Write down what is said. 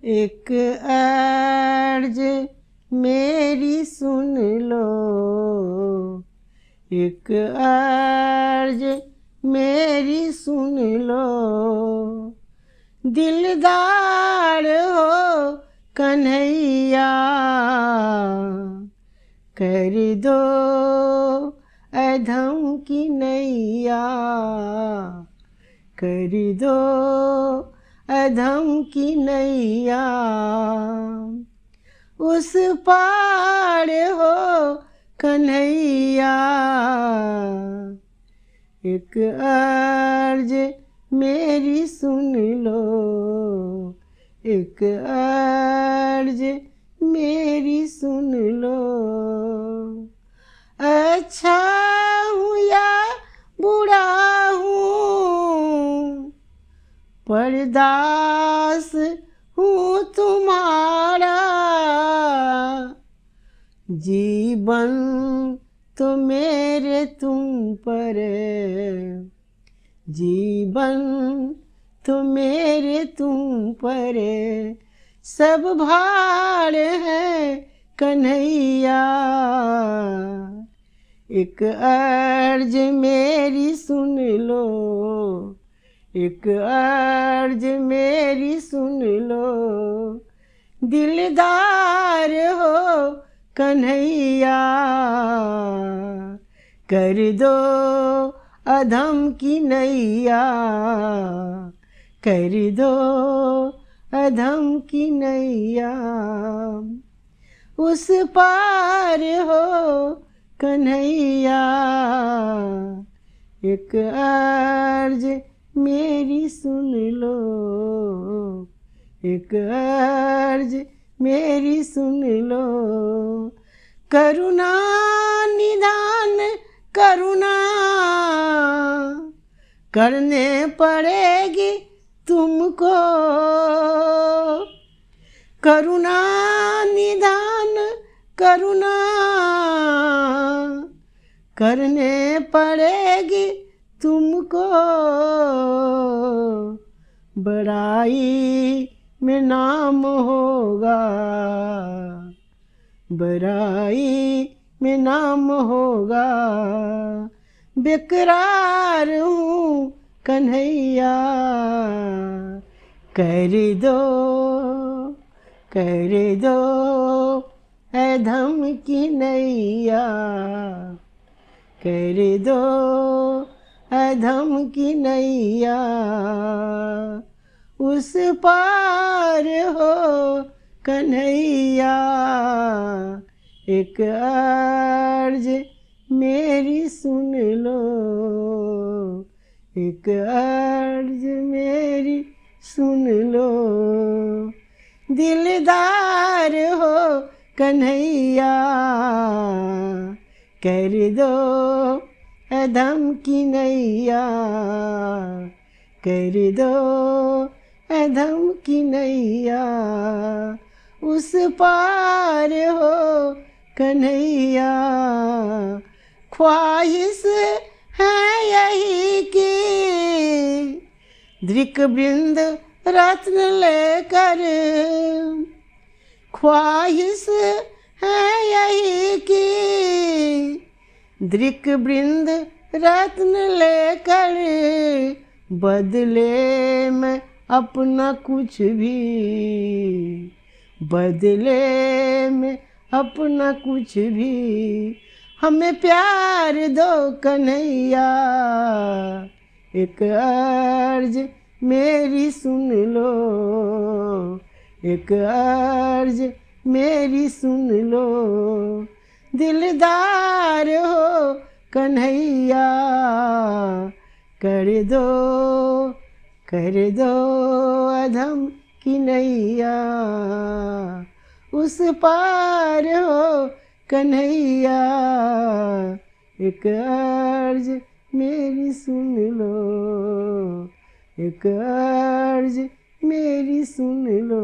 एक अर्ज मेरी सुन लो, एक अर्ज मेरी सुन लो। दिलदार हो कन्हैया, कर दो अधम की नैया, कर दो अधम की नैया। उस पार हो कन्हैया, एक अर्ज मेरी सुन लो, एक अर्ज मेरी सुन लो। अच्छा हूँ या बुरा हूँ, परदास हूँ तुम्हारा। जीवन तो मेरे तुम पर, जीवन तो मेरे तुम पर। सब भार है कन्हैया, एक अर्ज मेरी सुन लो, एक अर्ज मेरी सुन लो। दिलदार हो कन्हैया, कर दो अधम की नैया, कर दो अधम की नैया। उस पार हो कन्हैया, एक अर्ज मेरी सुन लो, एक अर्ज मेरी सुन लो। करुणा निदान करुणा करने पड़ेगी तुमको, करुणा निदान करुणा करने पड़ेगी तुमको। बड़ाई में नाम होगा, बड़ाई में नाम होगा। बेकरार हूँ कन्हैया, कर दो अधम की नैया, कर दो अधम की नैया। उस पार हो कन्हैया, एक अर्ज मेरी सुन लो, एक अर्ज मेरी सुन लो। दिलदार हो कन्हैया, कर दो अधम की नैया, कर दो अधम की नैया। उस पार हो कन्हैया, ख्वाहिश है यही कि दृक वृंद रत्न लेकर, ख्वाहिश है यही कि दृक वृंद रत्न लेकर। बदले में अपना कुछ भी, बदले में अपना कुछ भी। हमें प्यार दो कन्हैया, एक अर्ज मेरी सुन लो, एक अर्ज मेरी सुन लो। दिलदार हो कन्हैया, कर दो अधम की नैया। उस पार हो कन्हैया, एक अर्ज मेरी सुन लो, एक अर्ज मेरी सुन लो।